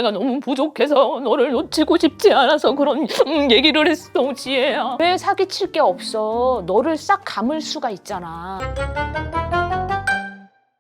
내가 너무 부족해서 너를 놓치고 싶지 않아서 그런 얘기를 했어, 지혜야. 왜 사기칠 게 없어? 너를 싹 감을 수가 있잖아.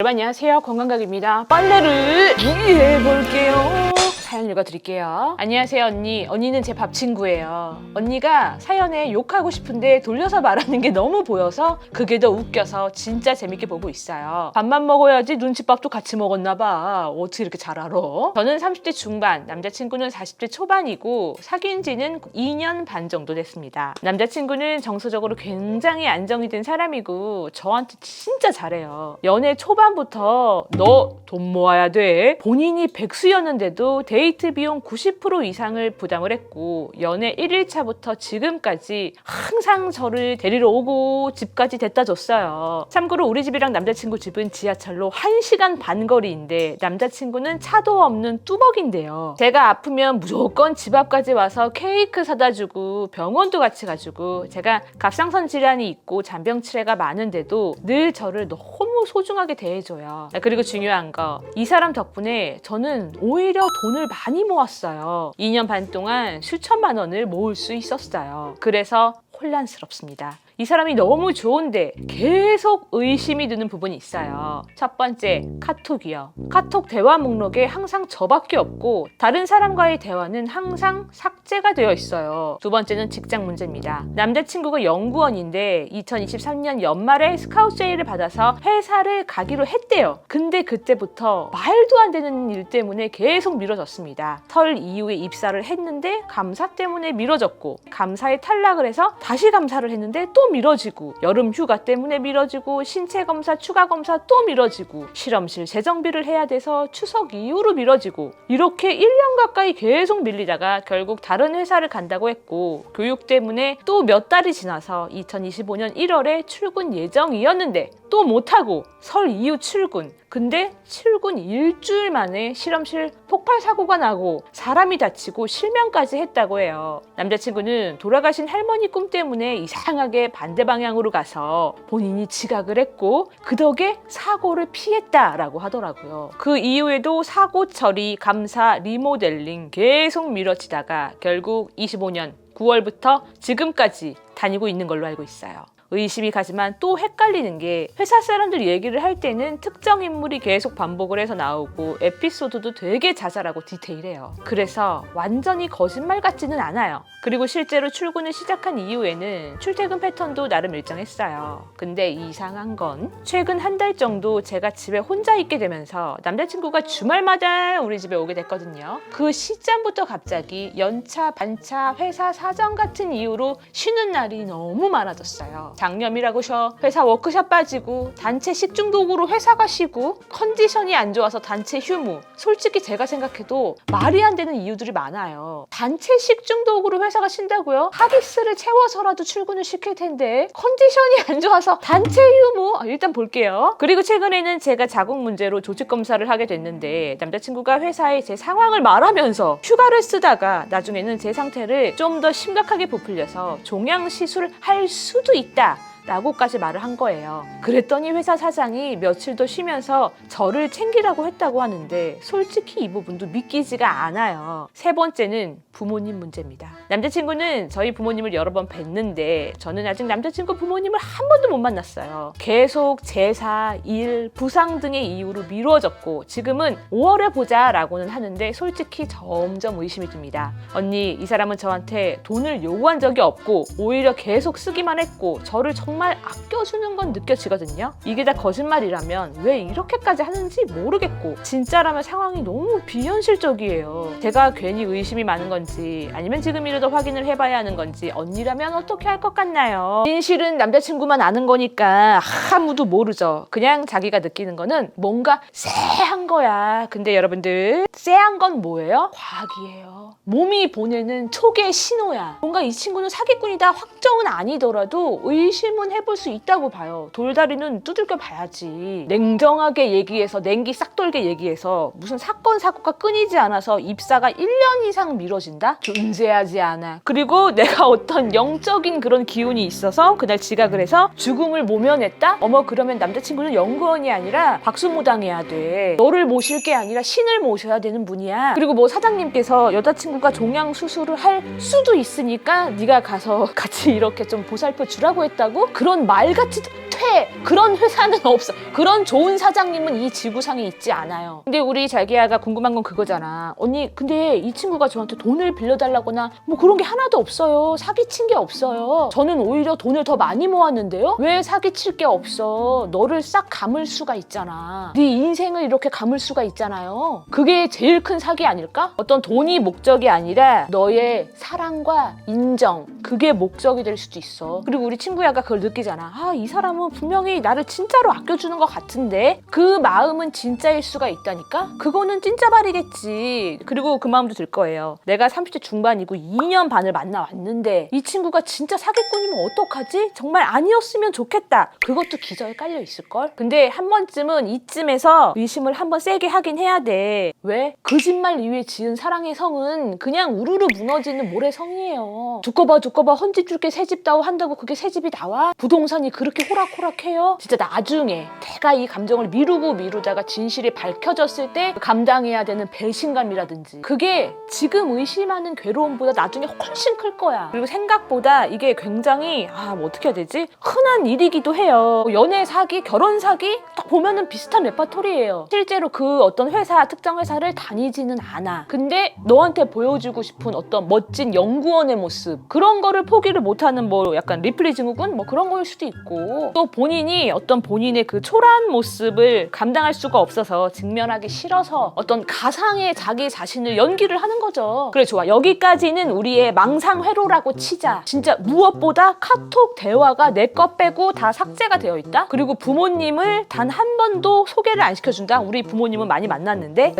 여러분 안녕하세요, 건강각입니다. 빨래를 해볼게요. 사연 읽어드릴게요. 안녕하세요 언니. 언니는 제 밥 친구예요. 언니가 사연에 욕하고 싶은데 돌려서 말하는 게 너무 보여서 그게 더 웃겨서 진짜 재밌게 보고 있어요. 밥만 먹어야지 눈칫밥도 같이 먹었나 봐. 어떻게 이렇게 잘 알아? 저는 30대 중반, 남자친구는 40대 초반이고 사귄 지는 2년 반 정도 됐습니다. 남자친구는 정서적으로 굉장히 안정이 된 사람이고 저한테 진짜 잘해요. 연애 초반부터 너 돈 모아야 돼. 본인이 백수였는데도 데이트 비용 90% 이상을 부담을 했고 연애 1일차부터 지금까지 항상 저를 데리러 오고 집까지 데려다 줬어요. 참고로 우리 집이랑 남자친구 집은 지하철로 1시간 반 거리인데 남자친구는 차도 없는 뚜벅인데요. 제가 아프면 무조건 집 앞까지 와서 케이크 사다 주고 병원도 같이 가주고 제가 갑상선 질환이 있고 잔병치레가 많은데도 늘 저를 너무 소중하게 대해줘요. 그리고 중요한 거, 이 사람 덕분에 저는 오히려 돈을 많이 모았어요. 2년 반 동안 수천만 원을 모을 수 있었어요. 그래서 혼란스럽습니다. 이 사람이 너무 좋은데 계속 의심이 드는 부분이 있어요. 첫 번째, 카톡이요. 카톡 대화 목록에 항상 저밖에 없고 다른 사람과의 대화는 항상 삭제가 되어 있어요. 두 번째는 직장 문제입니다. 남자친구가 연구원인데 2023년 연말에 스카우트 세일을 받아서 회사를 가기로 했대요. 근데 그때부터 말도 안 되는 일 때문에 계속 미뤄졌습니다. 설 이후에 입사를 했는데 감사 때문에 미뤄졌고 감사에 탈락을 해서 다시 감사를 했는데 또 미뤄지고 여름 휴가 때문에 미뤄지고 신체 검사 추가 검사 또 미뤄지고 실험실 재정비를 해야 돼서 추석 이후로 미뤄지고 이렇게 1년 가까이 계속 밀리다가 결국 다른 회사를 간다고 했고 교육 때문에 또 몇 달이 지나서 2025년 1월에 출근 예정이었는데 또 못하고 설 이후 출근. 근데 출근 일주일 만에 실험실 폭발 사고가 나고 사람이 다치고 실명까지 했다고 해요. 남자친구는 돌아가신 할머니 꿈 때문에 이상하게 반대 방향으로 가서 본인이 지각을 했고 그 덕에 사고를 피했다라고 하더라고요. 그 이후에도 사고 처리, 감사, 리모델링 계속 미뤄지다가 결국 25년 9월부터 지금까지 다니고 있는 걸로 알고 있어요. 의심이 가지만 또 헷갈리는 게 회사 사람들이 얘기를 할 때는 특정 인물이 계속 반복을 해서 나오고 에피소드도 되게 자잘하고 디테일해요. 그래서 완전히 거짓말 같지는 않아요. 그리고 실제로 출근을 시작한 이후에는 출퇴근 패턴도 나름 일정했어요. 근데 이상한 건 최근 한 달 정도 제가 집에 혼자 있게 되면서 남자친구가 주말마다 우리 집에 오게 됐거든요. 그 시점부터 갑자기 연차, 반차, 회사 사정 같은 이유로 쉬는 날이 너무 많아졌어요. 장염이라고 쉬어, 회사 워크숍 빠지고, 단체 식중독으로 회사가 쉬고, 컨디션이 안 좋아서 단체 휴무. 솔직히 제가 생각해도 말이 안 되는 이유들이 많아요. 단체 식중독으로 회사가 쉰다고요? 하기스를 채워서라도 출근을 시킬 텐데 컨디션이 안 좋아서 단체 휴무? 일단 볼게요. 그리고 최근에는 제가 자궁 문제로 조직 검사를 하게 됐는데 남자친구가 회사에 제 상황을 말하면서 휴가를 쓰다가 나중에는 제 상태를 좀 더 심각하게 부풀려서 종양 시술할 수도 있다 라고까지 말을 한 거예요. 그랬더니 회사 사장이 며칠 더 쉬면서 저를 챙기라고 했다고 하는데 솔직히 이 부분도 믿기지가 않아요. 세 번째는 부모님 문제입니다. 남자친구는 저희 부모님을 여러 번 뵀는데 저는 아직 남자친구 부모님을 한 번도 못 만났어요. 계속 제사, 일, 부상 등의 이유로 미뤄졌고 지금은 5월에 보자 라고는 하는데 솔직히 점점 의심이 듭니다. 언니, 이 사람은 저한테 돈을 요구한 적이 없고 오히려 계속 쓰기만 했고 저를 정말 아껴주는 건 느껴지거든요. 이게 다 거짓말이라면 왜 이렇게까지 하는지 모르겠고 진짜라면 상황이 너무 비현실적이에요. 제가 괜히 의심이 많은 건지 아니면 지금이라도 확인을 해봐야 하는 건지 언니라면 어떻게 할 것 같나요? 진실은 남자친구만 아는 거니까 아무도 모르죠. 그냥 자기가 느끼는 거는 뭔가 쎄한 거야. 근데 여러분들 쎄한 건 뭐예요? 과학이에요. 몸이 보내는 촉의 신호야. 뭔가 이 친구는 사기꾼이다 확정은 아니더라도 의심은 시도는 해볼 수 있다고 봐요. 돌다리는 두들겨 봐야지. 냉정하게 얘기해서 냉기 싹 돌게 얘기해서 무슨 사건 사고가 끊이지 않아서 입사가 1년 이상 미뤄진다? 존재하지 않아. 그리고 내가 어떤 영적인 그런 기운이 있어서 그날 지각을 해서 죽음을 모면했다? 어머 그러면 남자친구는 연구원이 아니라 박수무당해야 돼. 너를 모실 게 아니라 신을 모셔야 되는 분이야. 그리고 뭐 사장님께서 여자친구가 종양 수술을 할 수도 있으니까 네가 가서 같이 이렇게 좀 보살펴 주라고 했다고? 그런 말같이 퇴! 그런 회사는 없어. 그런 좋은 사장님은 이 지구상에 있지 않아요. 근데 우리 자기야가 궁금한 건 그거잖아. 언니 근데 이 친구가 저한테 돈을 빌려달라거나 뭐 그런 게 하나도 없어요. 사기친 게 없어요. 저는 오히려 돈을 더 많이 모았는데요? 왜 사기칠 게 없어? 너를 싹 감을 수가 있잖아. 네 인생을 이렇게 감을 수가 있잖아요. 그게 제일 큰 사기 아닐까? 어떤 돈이 목적이 아니라 너의 사랑과 인정, 그게 목적이 될 수도 있어. 그리고 우리 친구야가 그걸 느끼잖아. 아, 이 사람은 분명히 나를 진짜로 아껴주는 것 같은데 그 마음은 진짜일 수가 있다니까? 그거는 찐짜발이겠지. 그리고 그 마음도 들 거예요. 내가 30대 중반이고 2년 반을 만나왔는데 이 친구가 진짜 사기꾼이면 어떡하지? 정말 아니었으면 좋겠다. 그것도 기저에 깔려 있을걸? 근데 한 번쯤은 이쯤에서 의심을 한번 세게 하긴 해야 돼. 왜? 거짓말 이후에 지은 사랑의 성은 그냥 우르르 무너지는 모래성이에요. 두꺼 봐 헌집 줄게 새집 다오 한다고 그게 새집이 나와? 부동산이 그렇게 호락호락해요? 진짜 나중에 내가 이 감정을 미루다가 진실이 밝혀졌을 때 감당해야 되는 배신감이라든지 그게 지금 의심하는 괴로움보다 나중에 훨씬 클 거야. 그리고 생각보다 이게 굉장히 뭐 어떻게 해야 되지? 흔한 일이기도 해요. 연애 사기, 결혼 사기 딱 보면은 비슷한 레파토리예요. 실제로 그 어떤 회사, 특정 회사를 다니지는 않아. 근데 너한테 보여주고 싶은 어떤 멋진 연구원의 모습 그런 거를 포기를 못하는 뭐 약간 리플리 증후군 뭐 그런 거일 수도 있고 또 본인이 어떤 본인의 그 초라한 모습을 감당할 수가 없어서 직면하기 싫어서 어떤 가상의 자기 자신을 연기를 하는 거죠. 그래 좋아. 여기까지는 우리의 망상회로라고 치자. 진짜 무엇보다 카톡 대화가 내 거 빼고 다 삭제가 되어 있다. 그리고 부모님을 단 한 번도 소개를 안 시켜준다. 우리 부모님은 많이 만났는데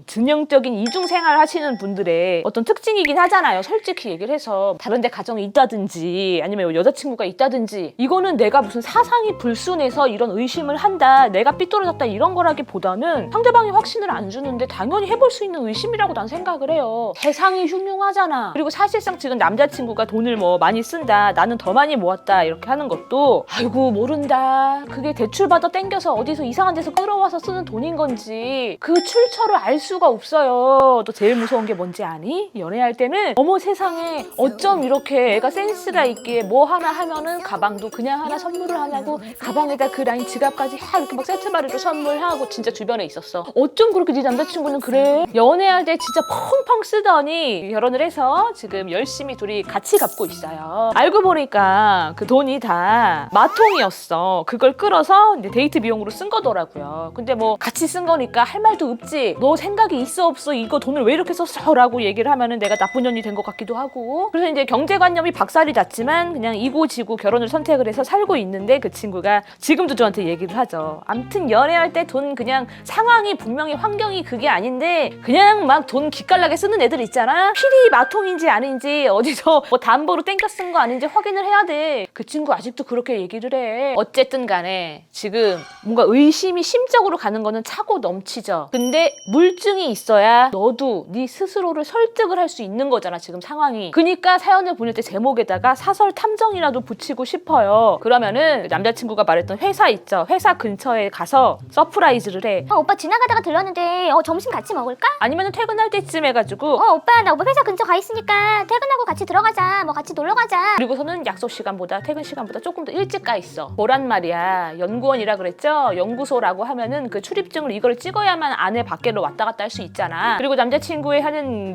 전형적인 이중생활 하시는 분들의 어떤 특징이긴 하잖아요. 솔직히 얘기를 해서 다른 데 가정이 있다든지 아니면 여자친구가 있다든지 이거는 내가 무슨 사상이 불순해서 이런 의심을 한다. 내가 삐뚤어졌다 이런 거라기보다는 상대방이 확신을 안 주는데 당연히 해볼 수 있는 의심이라고 난 생각을 해요. 세상이 흉흉하잖아. 그리고 사실상 지금 남자친구가 돈을 뭐 많이 쓴다. 나는 더 많이 모았다. 이렇게 하는 것도 아이고 모른다. 그게 대출받아 땡겨서 어디서 이상한 데서 끌어와서 쓰는 돈인 건지 그 출처를 알 수가 없어요. 또 제일 무서운 게 뭔지 아니? 연애할 때는 어머 세상에 어쩜 이렇게 애가 센스가 있기에 뭐 하나 하면은 가방도 그냥 하나 선물을 하냐고 가방에다 그 라인 지갑까지 이렇게 막 세트바리로 선물하고 진짜 주변에 있었어. 어쩜 그렇게 네 남자친구는 그래? 연애할 때 진짜 펑펑 쓰더니 결혼을 해서 지금 열심히 둘이 같이 갚고 있어요. 알고 보니까 그 돈이 다 마통이었어. 그걸 끌어서 이제 데이트 비용으로 쓴 거더라고요. 근데 뭐 같이 쓴 거니까 할 말도 없지. 너 생각이 있어 없어? 이거 돈을 왜 이렇게 썼어? 라고 얘기를 하면은 내가 나쁜 년이 된 것 같기도 하고. 그래서 이제 경제관념이 박살이 났지만 그냥 이고지고 결혼을 선택을 해서 살고 있는데 그 친구가 지금도 저한테 얘기를 하죠. 암튼 연애할 때 돈 그냥 상황이 분명히 환경이 그게 아닌데 그냥 막 돈 기깔나게 쓰는 애들 있잖아. 필히 마통인지 아닌지 어디서 뭐 담보로 땡겨 쓴 거 아닌지 확인을 해야 돼. 그 친구 아직도 그렇게 얘기를 해. 어쨌든 간에 지금 뭔가 의심이 심적으로 가는 거는 차고 넘치죠. 근데 물증이 있어야 너도 네 스스로를 설득을 할 수 있는 거잖아 지금 상황이. 그니까 사연을 보낼 때 제목에다가 사설 탐정이라도 붙이고 싶어요. 그러면은 남자친구가 말했던 회사 있죠. 회사 근처에 가서 서프라이즈를 해. 오빠 지나가다가 들렀는데 점심 같이 먹을까? 아니면 퇴근할 때쯤 해가지고 오빠 나 오빠 회사 근처 가 있으니까 퇴근하고 같이 들어가자. 뭐 같이 놀러 가자. 그리고서는 약속 시간보다 퇴근 시간보다 조금 더 일찍 가 있어. 뭐란 말이야. 연구원이라 그랬죠. 연구소라고 하면은 그 출입증을 이걸 찍어야만 안에 밖으로 왔다 갔다 할 수 있잖아. 그리고 남자친구의 하는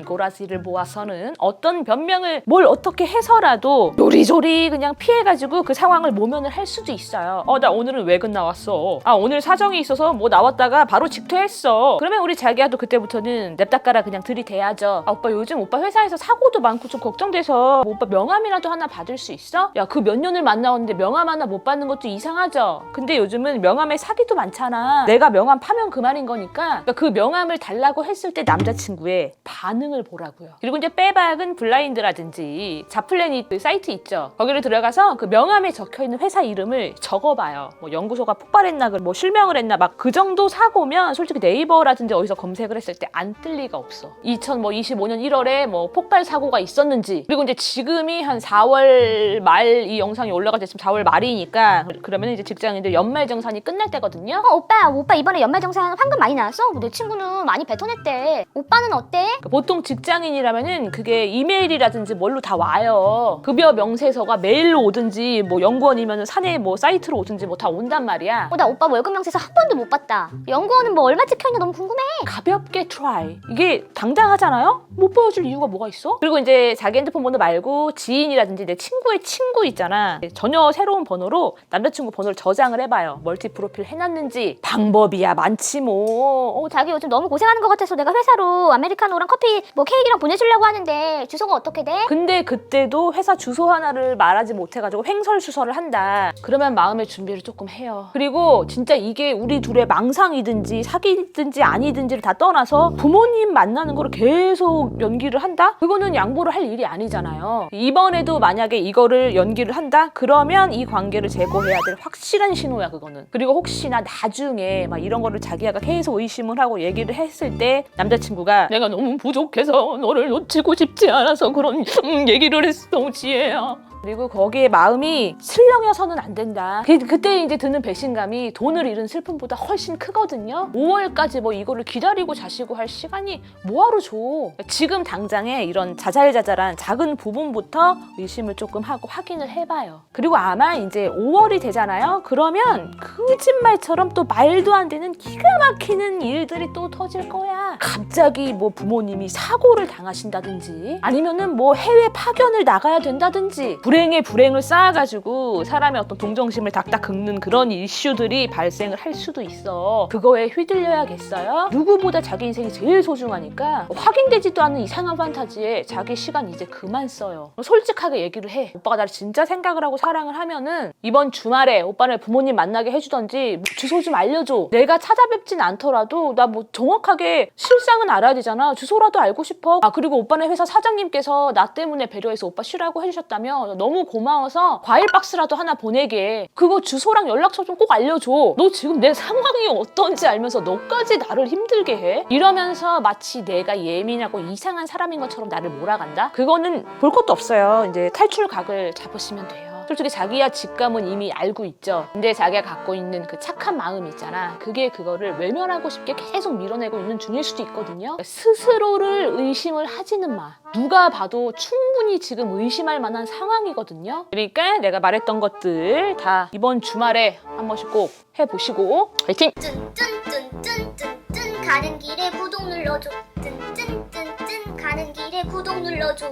고라지를 보아서는 어떤 변명을 뭘 어떻게 해서라도 요리조리 그냥 피해가지고 그 상황을 모면을 할 수도 있어요. 나 오늘은 외근 나왔어. 오늘 사정이 있어서 뭐 나왔다가 바로 직퇴했어. 그러면 우리 자기야도 그때부터는 냅다까라 그냥 들이대야죠. 오빠 요즘 오빠 회사에서 사고도 많고 좀 걱정돼서 뭐 오빠 명함이라도 하나 받을 수 있어? 야, 그 몇 년을 만나왔는데 명함 하나 못 받는 것도 이상하죠. 근데 요즘은 명함에 사기도 많잖아. 내가 명함 파면 그만인 거니까 그 명함을 달라고 했을 때 남자친구의 반응을 보라고요. 그리고 이제 빼박은 블라인드라든지 자플래닛 그 사이트 있죠. 거기를 들어가서 그 명함에 적혀있는 회사 이름을 적어봐요. 뭐 연구소가 폭발했나 뭐 실명을 했나 막 그 정도 사고면 솔직히 네이버라든지 어디서 검색을 했을 때 안 뜰 리가 없어. 2025년 1월에 뭐 폭발 사고가 있었는지, 그리고 이제 지금이 한 4월 말 이 영상이 올라갈 때 지금 4월 말이니까 그러면 이제 직장인들 연말정산이 끝날 때거든요. 오빠 이번에 연말정산 환급 많이 나왔어? 내 친구는 많이 뱉어냈대. 오빠는 어때? 그러니까 보통 직장인이라면은 그게 이메일이라든지 뭘로 다 와요. 급여 명세서가 메일로 오든지 뭐 연구원이면은 사내 뭐 사이트로 오든지 뭐 다 온단 말이야. 나 오빠 월급 명세서 한 번도 못 봤다. 연구원은 뭐 얼마 찍혀있나 너무 궁금해. 가볍게 try. 이게 당당하잖아요? 못 보여줄 이유가 뭐가 있어? 그리고 이제 자기 핸드폰 번호 말고 지인이라든지 내 친구의 친구 있잖아. 전혀 새로운 번호로 남자친구 번호를 저장을 해봐요. 멀티 프로필 해놨는지. 방법이야 많지 뭐. 자기 요즘 너무 고생하는 것 같아서 내가 회사로 아메리카노랑 커피 뭐 케이크랑 보내주려고 하는데 주소가 어떻게 돼? 근데 그때도 회사 주소 하나를 말하지 못해가지고 횡설수설을 한다. 그러면 마음의 준비를 조금 해요. 그리고 진짜 이게 우리 둘의 망상이든지 사귀든지 아니든지를 다 떠나서 부모님 만나는 거를 계속 연기를 한다? 그거는 양보를 할 일이 아니잖아요. 이번에도 만약에 이거를 연기를 한다? 그러면 이 관계를 재고해야 될 확실한 신호야 그거는. 그리고 혹시나 나중에 막 이런 거를 자기가 계속 의심을 하고 얘기를 했을 때 남자친구가 내가 너무 부족해서 너를 놓치고 싶지 않아서 그런 얘기를 했어 지혜야. 그리고 거기에 마음이 슬렁여서는 안 된다. 그때 이제 드는 배신감이 돈을 잃은 슬픔보다 훨씬 크거든요. 5월까지 뭐 이거를 기다리고 자시고 할 시간이 뭐하러 줘. 지금 당장에 이런 자잘자잘한 작은 부분부터 의심을 조금 하고 확인을 해봐요. 그리고 아마 이제 5월이 되잖아요. 그러면 거짓말처럼 또 말도 안 되는 기가 막히는 일들이 또 터질 거야. 갑자기 뭐 부모님이 사고를 당하신다든지 아니면은 뭐 해외 파견을 나가야 된다든지 불행에 불행을 쌓아가지고 사람의 어떤 동정심을 닥닥 긁는 그런 이슈들이 발생을 할 수도 있어. 그거에 휘둘려야겠어요? 누구보다 자기 인생이 제일 소중하니까 확인되지도 않는 이상한 판타지에 자기 시간 이제 그만 써요. 솔직하게 얘기를 해. 오빠가 나를 진짜 생각을 하고 사랑을 하면은 이번 주말에 오빠를 부모님 만나게 해주던지 주소 좀 알려줘. 내가 찾아뵙진 않더라도 나 뭐 정확하게 실상은 알아야 되잖아. 주소라도 알고 싶어. 그리고 오빠네 회사 사장님께서 나 때문에 배려해서 오빠 쉬라고 해주셨다면 너무 고마워서 과일 박스라도 하나 보내게. 그거 주소랑 연락처 좀 꼭 알려줘. 너 지금 내 상황이 어떤지 알면서 너까지 나를 힘들게 해? 이러면서 마치 내가 예민하고 이상한 사람인 것처럼 나를 몰아간다? 그거는 볼 것도 없어요. 이제 탈출각을 잡으시면 돼요. 솔직히 자기야 직감은 이미 알고 있죠. 근데 자기가 갖고 있는 그 착한 마음 있잖아. 그게 그거를 외면하고 싶게 계속 밀어내고 있는 중일 수도 있거든요. 스스로를 의심을 하지는 마. 누가 봐도 충분히 지금 의심할 만한 상황이거든요. 그러니까 내가 말했던 것들 다 이번 주말에 한 번씩 꼭 해보시고 화이팅! 쭌쭌쭌쭌쭌쭌 가는 길에 구독 눌러줘. 쭌쭌쭌쭌 가는 길에 구독 눌러줘.